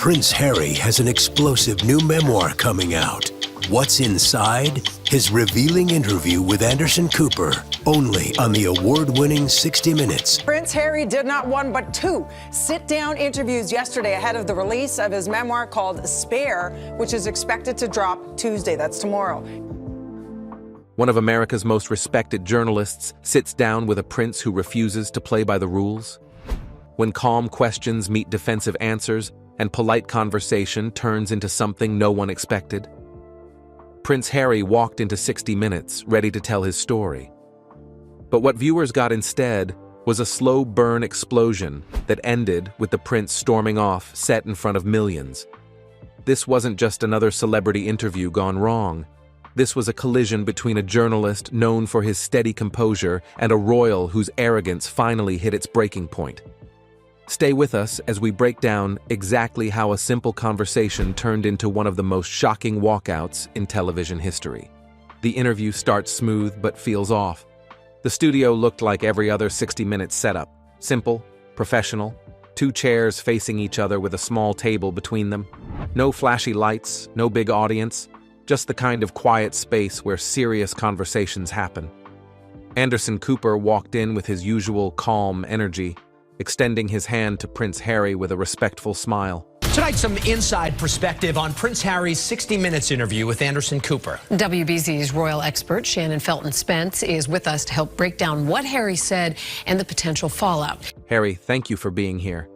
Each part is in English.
Prince Harry has an explosive new memoir coming out. What's inside? His revealing interview with Anderson Cooper, only on the award-winning 60 Minutes. Prince Harry did not one but two sit-down interviews yesterday ahead of the release of his memoir called Spare, which is expected to drop Tuesday. That's tomorrow. One of America's most respected journalists sits down with a prince who refuses to play by the rules. When calm questions meet defensive answers and polite conversation turns into something no one expected. Prince Harry walked into 60 Minutes ready to tell his story. But what viewers got instead was a slow burn explosion that ended with the prince storming off, set in front of millions. This wasn't just another celebrity interview gone wrong. This was a collision between a journalist known for his steady composure and a royal whose arrogance finally hit its breaking point. Stay with us as we break down exactly how a simple conversation turned into one of the most shocking walkouts in television history. The interview starts smooth but feels off. The studio looked like every other 60 Minutes setup. Simple, professional, two chairs facing each other with a small table between them. No flashy lights, no big audience, just the kind of quiet space where serious conversations happen. Anderson Cooper walked in with his usual calm energy, extending his hand to Prince Harry with a respectful smile. Tonight, some inside perspective on Prince Harry's 60 Minutes interview with Anderson Cooper. WBZ's royal expert, Shannon Felton-Spence, is with us to help break down what Harry said and the potential fallout. "Harry, thank you for being here,"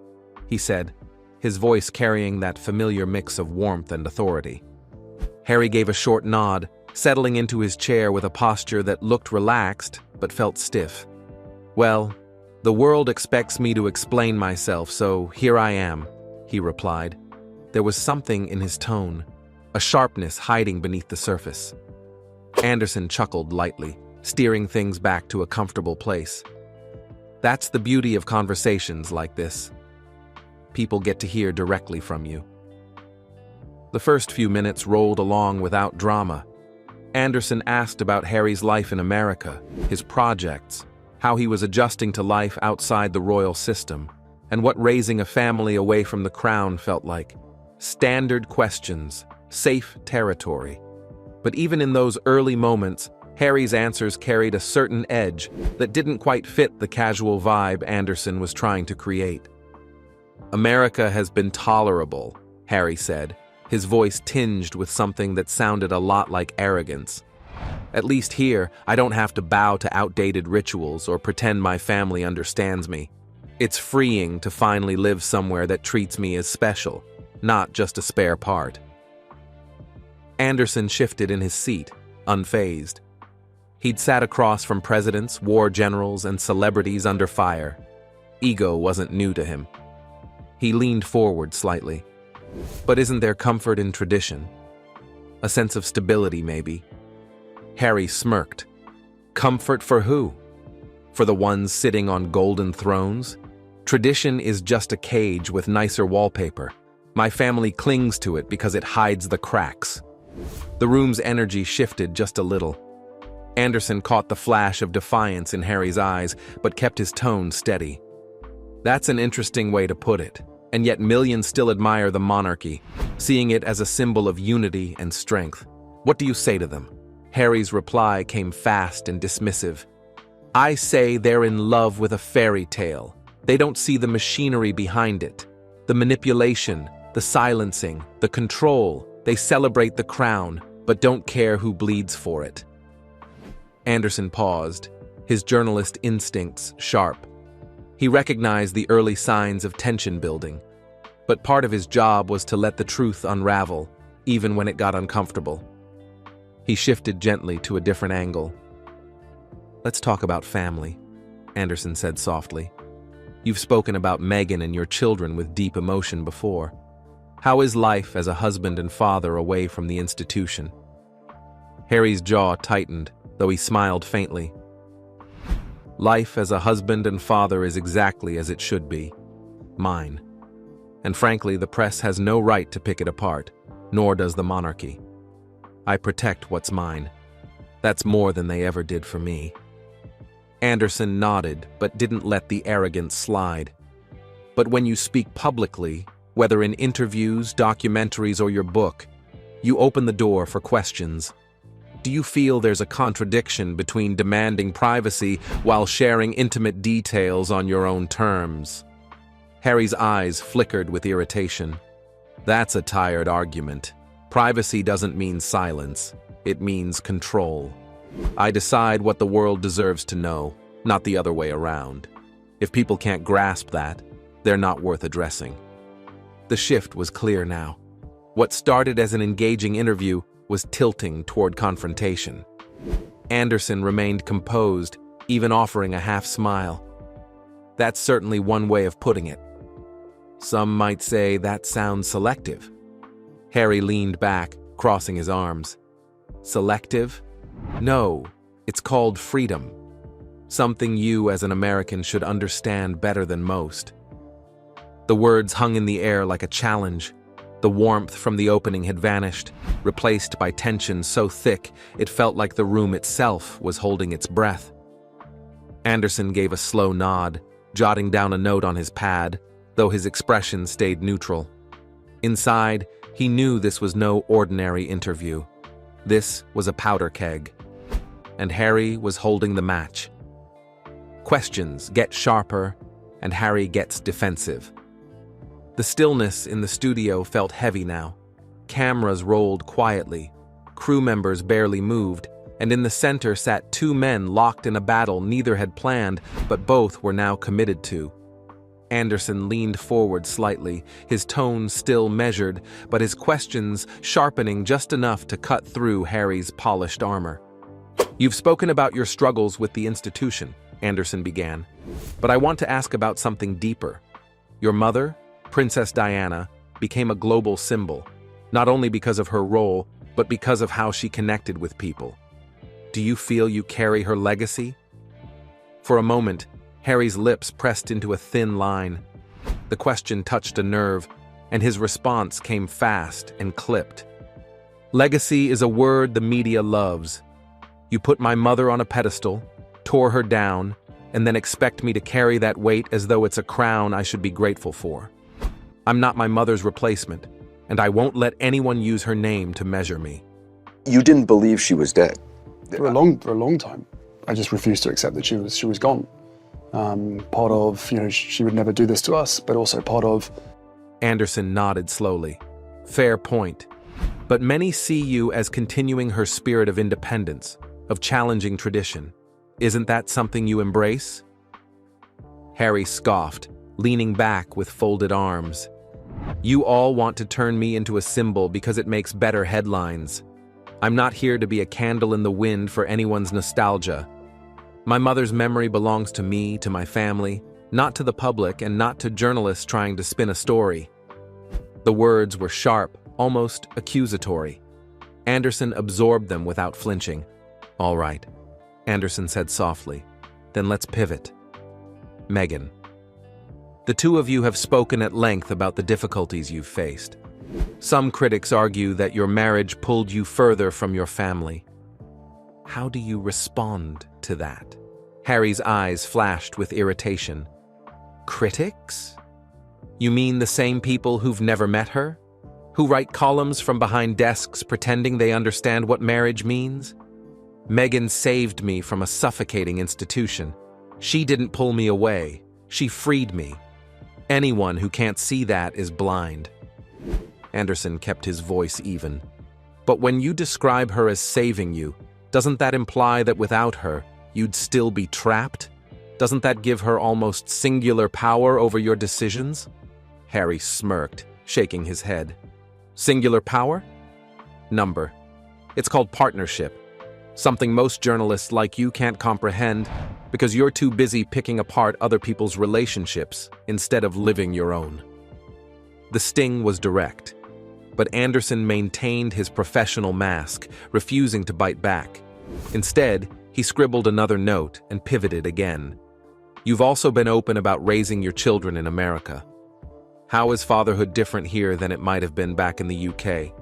he said, his voice carrying that familiar mix of warmth and authority. Harry gave a short nod, settling into his chair with a posture that looked relaxed but felt stiff. "Well, the world expects me to explain myself, so here I am," he replied. There was something in his tone, a sharpness hiding beneath the surface. Anderson chuckled lightly, steering things back to a comfortable place. That's the beauty of conversations like this. People get to hear directly from you. The first few minutes rolled along without drama. Anderson asked about Harry's life in America, his projects, how he was adjusting to life outside the royal system, and what raising a family away from the crown felt like. Standard questions, safe territory. But even in those early moments, Harry's answers carried a certain edge that didn't quite fit the casual vibe Anderson was trying to create. "America has been tolerable," Harry said, his voice tinged with something that sounded a lot like arrogance. "At least here, I don't have to bow to outdated rituals or pretend my family understands me. It's freeing to finally live somewhere that treats me as special, not just a spare part." Anderson shifted in his seat, unfazed. He'd sat across from presidents, war generals, and celebrities under fire. Ego wasn't new to him. He leaned forward slightly. But isn't there comfort in tradition? A sense of stability, maybe? Harry smirked. Comfort for who? For the ones sitting on golden thrones? Tradition is just a cage with nicer wallpaper. My family clings to it because it hides the cracks. The room's energy shifted just a little. Anderson caught the flash of defiance in Harry's eyes, but kept his tone steady. That's an interesting way to put it. And yet millions still admire the monarchy, seeing it as a symbol of unity and strength. What do you say to them? Harry's reply came fast and dismissive. "I say they're in love with a fairy tale. They don't see the machinery behind it. The manipulation, the silencing, the control. They celebrate the crown, but don't care who bleeds for it." Anderson paused, his journalist instincts sharp. He recognized the early signs of tension building, but part of his job was to let the truth unravel, even when it got uncomfortable. He shifted gently to a different angle. "Let's talk about family," Anderson said softly. "You've spoken about Meghan and your children with deep emotion before. How is life as a husband and father away from the institution?" Harry's jaw tightened, though he smiled faintly. "Life as a husband and father is exactly as it should be. Mine. And frankly, the press has no right to pick it apart, nor does the monarchy. I protect what's mine. That's more than they ever did for me." Anderson nodded, but didn't let the arrogance slide. "But when you speak publicly, Whether in interviews, documentaries, or your book, you open the door for questions. Do you feel there's a contradiction between demanding privacy while sharing intimate details on your own terms? Harry's eyes flickered with irritation. That's a tired argument. Privacy doesn't mean silence. It means control. I decide what the world deserves to know, not the other way around. If people can't grasp that, they're not worth addressing. The shift was clear now. What started as an engaging interview was tilting toward confrontation. Anderson remained composed, even offering a half smile. That's certainly one way of putting it. Some might say that sounds selective. Harry leaned back, crossing his arms. Selective? No, it's called freedom. Something you as an American should understand better than most. The words hung in the air like a challenge. The warmth from the opening had vanished, replaced by tension so thick it felt like the room itself was holding its breath. Anderson gave a slow nod, jotting down a note on his pad, though his expression stayed neutral. Inside, he knew this was no ordinary interview. This was a powder keg. And Harry was holding the match. Questions get sharper, and Harry gets defensive. The stillness in the studio felt heavy now. Cameras rolled quietly, crew members barely moved, and in the center sat two men locked in a battle neither had planned, but both were now committed to. Anderson leaned forward slightly, his tone still measured, but his questions sharpening just enough to cut through Harry's polished armor. "You've spoken about your struggles with the institution," Anderson began, "but I want to ask about something deeper. Your mother, Princess Diana, became a global symbol, not only because of her role, but because of how she connected with people. Do you feel you carry her legacy?" For a moment, Harry's lips pressed into a thin line. The question touched a nerve, and his response came fast and clipped. "Legacy is a word the media loves. You put my mother on a pedestal, tore her down, and then expect me to carry that weight as though it's a crown I should be grateful for. I'm not my mother's replacement, and I won't let anyone use her name to measure me." You didn't believe she was dead? For a long time. I just refused to accept that she was gone. Part of, she would never do this to us, but also part of... Anderson nodded slowly. "Fair point. But many see you as continuing her spirit of independence, of challenging tradition. Isn't that something you embrace?" Harry scoffed, leaning back with folded arms. "You all want to turn me into a symbol because it makes better headlines. I'm not here to be a candle in the wind for anyone's nostalgia. My mother's memory belongs to me, to my family, not to the public and not to journalists trying to spin a story." The words were sharp, almost accusatory. Anderson absorbed them without flinching. "All right," Anderson said softly. "Then let's pivot. Meghan. The two of you have spoken at length about the difficulties you've faced. Some critics argue that your marriage pulled you further from your family. How do you respond to that?" Harry's eyes flashed with irritation. "Critics? You mean the same people who've never met her? Who write columns from behind desks pretending they understand what marriage means? Meghan saved me from a suffocating institution. She didn't pull me away. She freed me. Anyone who can't see that is blind." Anderson kept his voice even. "But when you describe her as saving you, doesn't that imply that without her, you'd still be trapped? Doesn't that give her almost singular power over your decisions?" Harry smirked, shaking his head. "Singular power? Number. It's called partnership. Something most journalists like you can't comprehend because you're too busy picking apart other people's relationships instead of living your own." The sting was direct, but Anderson maintained his professional mask, refusing to bite back. Instead, he scribbled another note and pivoted again. "You've also been open about raising your children in America. How is fatherhood different here than it might have been back in the UK?"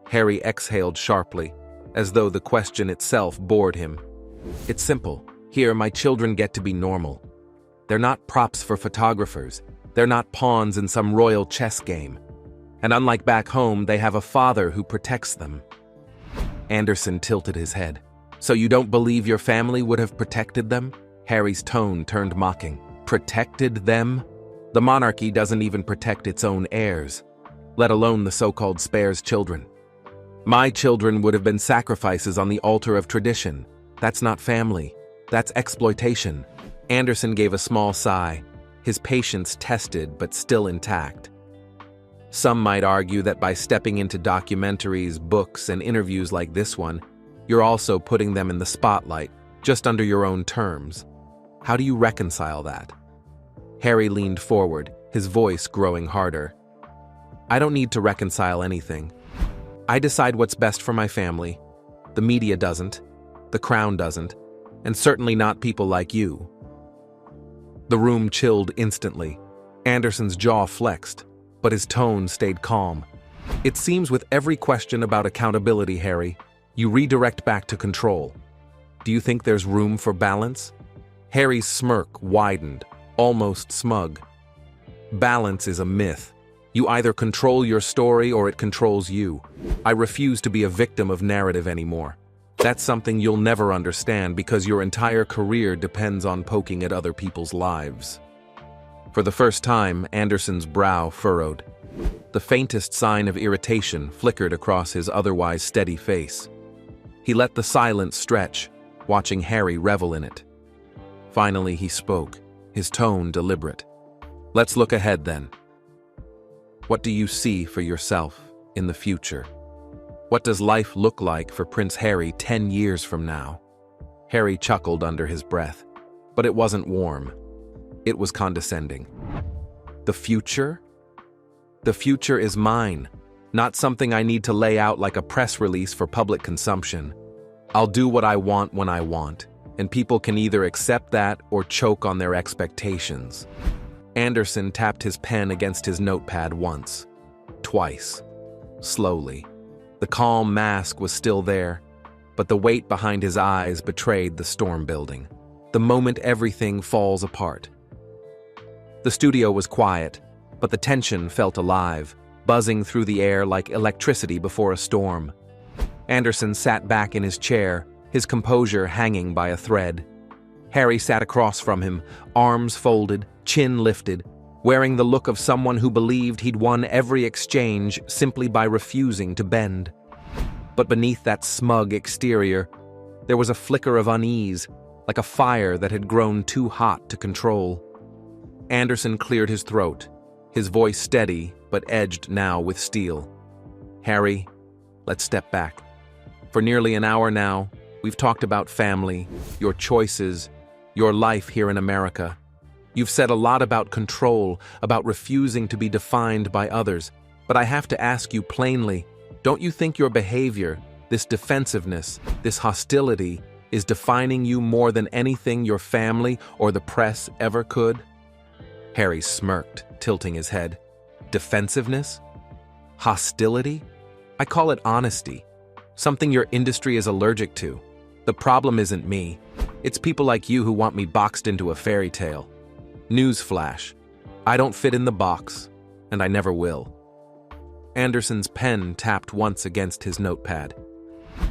Harry exhaled sharply, as though the question itself bored him. "It's simple. Here, my children get to be normal. They're not props for photographers. They're not pawns in some royal chess game. And unlike back home, they have a father who protects them. Anderson tilted his head. So you don't believe your family would have protected them? Harry's tone turned mocking. Protected them? The monarchy doesn't even protect its own heirs, let alone the so-called Spare's children. My children would have been sacrifices on the altar of tradition. That's not family. That's exploitation. Anderson gave a small sigh, his patience tested but still intact. Some might argue that by stepping into documentaries, books, and interviews like this one, you're also putting them in the spotlight, just under your own terms. How do you reconcile that? Harry leaned forward, his voice growing harder. I don't need to reconcile anything. I decide what's best for my family. The media doesn't, the crown doesn't, and certainly not people like you. The room chilled instantly. Anderson's jaw flexed, but his tone stayed calm. It seems with every question about accountability, Harry, you redirect back to control. Do you think there's room for balance? Harry's smirk widened, almost smug. Balance is a myth. You either control your story or it controls you. I refuse to be a victim of narrative anymore. That's something you'll never understand because your entire career depends on poking at other people's lives. For the first time, Anderson's brow furrowed. The faintest sign of irritation flickered across his otherwise steady face. He let the silence stretch, watching Harry revel in it. Finally, he spoke, his tone deliberate. Let's look ahead then. What do you see for yourself in the future? What does life look like for Prince Harry 10 years from now? Harry chuckled under his breath, but it wasn't warm. It was condescending. The future? The future is mine, not something I need to lay out like a press release for public consumption. I'll do what I want when I want, and people can either accept that or choke on their expectations. Anderson tapped his pen against his notepad once, twice, slowly. The calm mask was still there, but the weight behind his eyes betrayed the storm building. The moment everything falls apart. The studio was quiet, but the tension felt alive, buzzing through the air like electricity before a storm. Anderson sat back in his chair, his composure hanging by a thread. Harry sat across from him, arms folded, chin lifted, wearing the look of someone who believed he'd won every exchange simply by refusing to bend. But beneath that smug exterior, there was a flicker of unease, like a fire that had grown too hot to control. Anderson cleared his throat, his voice steady but edged now with steel. Harry, let's step back. For nearly an hour now, we've talked about family, your choices, your life here in America. You've said a lot about control, about refusing to be defined by others, but I have to ask you plainly, don't you think your behavior, this defensiveness, this hostility, is defining you more than anything your family or the press ever could? Harry smirked, tilting his head. Defensiveness? Hostility? I call it honesty. Something your industry is allergic to. The problem isn't me. It's people like you who want me boxed into a fairy tale. Newsflash. I don't fit in the box, and I never will. Anderson's pen tapped once against his notepad.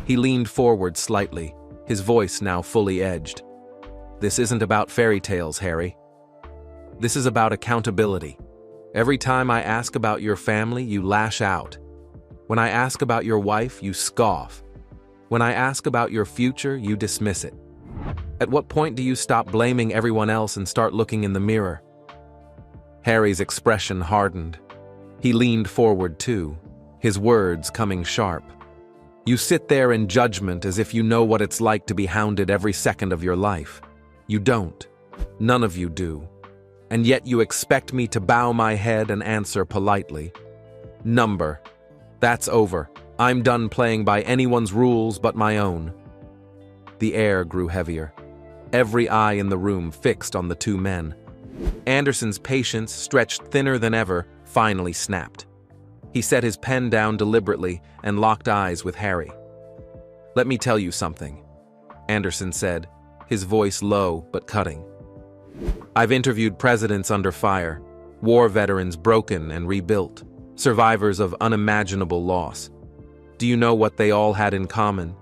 He leaned forward slightly, his voice now fully edged. This isn't about fairy tales, Harry. This is about accountability. Every time I ask about your family, you lash out. When I ask about your wife, you scoff. When I ask about your future, you dismiss it. At what point do you stop blaming everyone else and start looking in the mirror? Harry's expression hardened. He leaned forward too, his words coming sharp. You sit there in judgment as if you know what it's like to be hounded every second of your life. You don't. None of you do. And yet you expect me to bow my head and answer politely. Number. That's over. I'm done playing by anyone's rules but my own. The air grew heavier. Every eye in the room fixed on the two men. Anderson's patience, stretched thinner than ever, finally snapped. He set his pen down deliberately and locked eyes with Harry. Let me tell you something, Anderson said, his voice low but cutting. I've interviewed presidents under fire, war veterans broken and rebuilt, survivors of unimaginable loss. Do you know what they all had in common?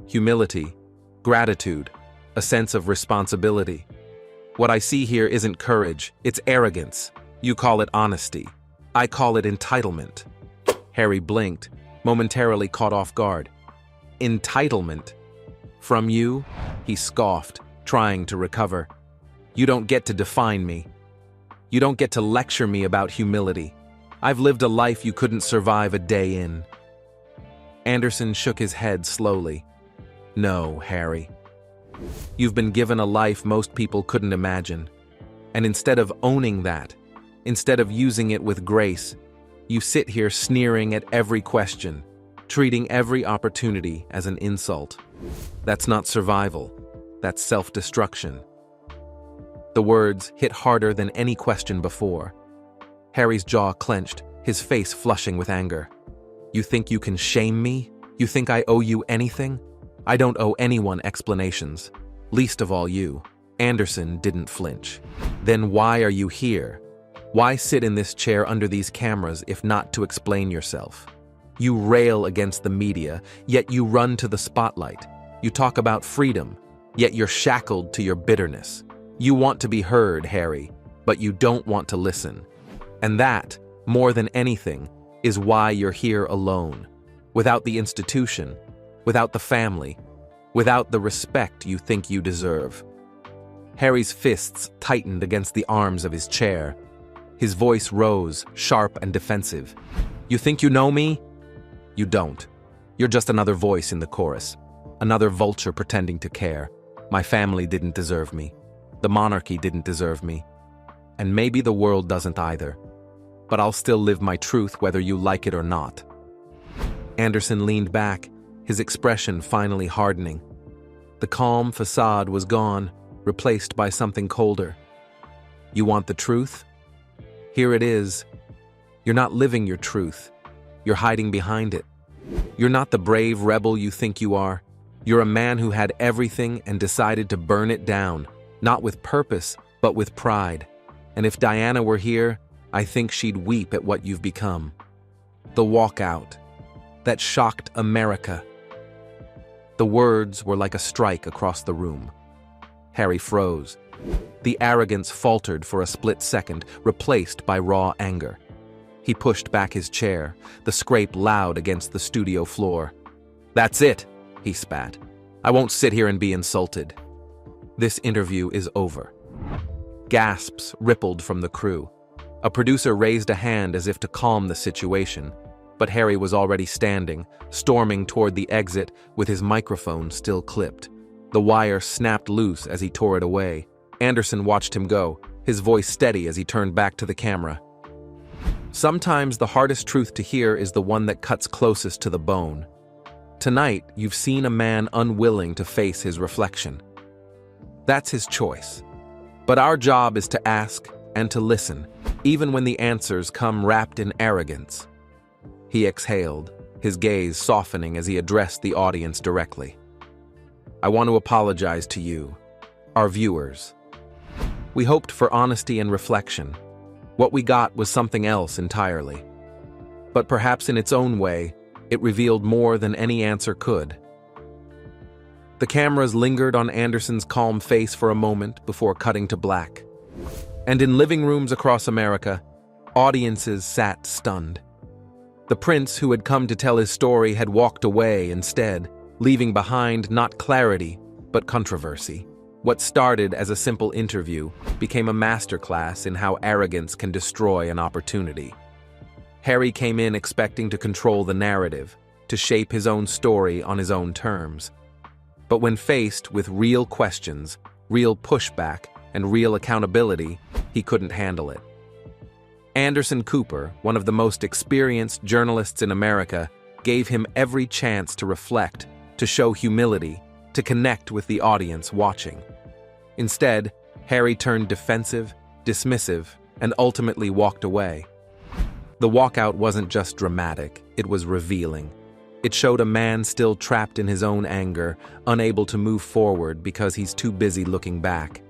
Humility, gratitude, a sense of responsibility. What I see here isn't courage, it's arrogance. You call it honesty. I call it entitlement. Harry blinked, momentarily caught off guard. Entitlement? From you? He scoffed, trying to recover. You don't get to define me. You don't get to lecture me about humility. I've lived a life you couldn't survive a day in. Anderson shook his head slowly. No, Harry. You've been given a life most people couldn't imagine. And instead of owning that, instead of using it with grace, you sit here sneering at every question, treating every opportunity as an insult. That's not survival. That's self-destruction. The words hit harder than any question before. Harry's jaw clenched, his face flushing with anger. You think you can shame me? You think I owe you anything? I don't owe anyone explanations, least of all you. Anderson didn't flinch. Then why are you here? Why sit in this chair under these cameras if not to explain yourself? You rail against the media, yet you run to the spotlight. You talk about freedom, yet you're shackled to your bitterness. You want to be heard, Harry, but you don't want to listen. And that, more than anything, is why you're here alone, without the institution, without the family, without the respect you think you deserve. Harry's fists tightened against the arms of his chair. His voice rose, sharp and defensive. You think you know me? You don't. You're just another voice in the chorus, another vulture pretending to care. My family didn't deserve me. The monarchy didn't deserve me. And maybe the world doesn't either. But I'll still live my truth whether you like it or not. Anderson leaned back, his expression finally hardening. The calm facade was gone, replaced by something colder. You want the truth? Here it is. You're not living your truth. You're hiding behind it. You're not the brave rebel you think you are. You're a man who had everything and decided to burn it down, not with purpose, but with pride. And if Diana were here, I think she'd weep at what you've become. The walkout that shocked America. The words were like a strike across the room. Harry froze. The arrogance faltered for a split second, replaced by raw anger. He pushed back his chair, the scrape loud against the studio floor. That's it, he spat. I won't sit here and be insulted. This interview is over. Gasps rippled from the crew. A producer raised a hand as if to calm the situation, but Harry was already standing, storming toward the exit with his microphone still clipped. The wire snapped loose as he tore it away. Anderson watched him go, his voice steady as he turned back to the camera. Sometimes the hardest truth to hear is the one that cuts closest to the bone. Tonight, you've seen a man unwilling to face his reflection. That's his choice. But our job is to ask and to listen, even when the answers come wrapped in arrogance. He exhaled, his gaze softening as he addressed the audience directly. I want to apologize to you, our viewers. We hoped for honesty and reflection. What we got was something else entirely. But perhaps in its own way, it revealed more than any answer could. The cameras lingered on Anderson's calm face for a moment before cutting to black. And in living rooms across America, audiences sat stunned. The prince who had come to tell his story had walked away instead, leaving behind not clarity, but controversy. What started as a simple interview became a masterclass in how arrogance can destroy an opportunity. Harry came in expecting to control the narrative, to shape his own story on his own terms. But when faced with real questions, real pushback, and real accountability, he couldn't handle it. Anderson Cooper, one of the most experienced journalists in America, gave him every chance to reflect, to show humility, to connect with the audience watching. Instead, Harry turned defensive, dismissive, and ultimately walked away. The walkout wasn't just dramatic, it was revealing. It showed a man still trapped in his own anger, unable to move forward because he's too busy looking back.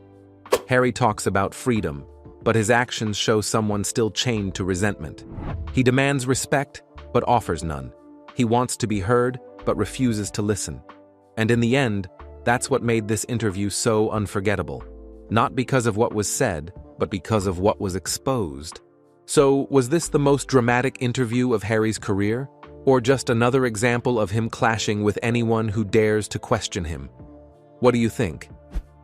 Harry talks about freedom, but his actions show someone still chained to resentment. He demands respect, but offers none. He wants to be heard, but refuses to listen. And in the end, that's what made this interview so unforgettable. Not because of what was said, but because of what was exposed. So, was this the most dramatic interview of Harry's career? Or just another example of him clashing with anyone who dares to question him? What do you think?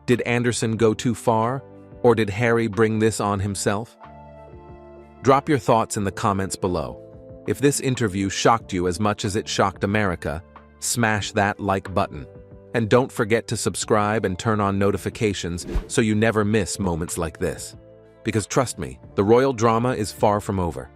Did Anderson go too far? Or did Harry bring this on himself? Drop your thoughts in the comments below. If this interview shocked you as much as it shocked America, smash that like button. And don't forget to subscribe and turn on notifications so you never miss moments like this. Because trust me, the royal drama is far from over.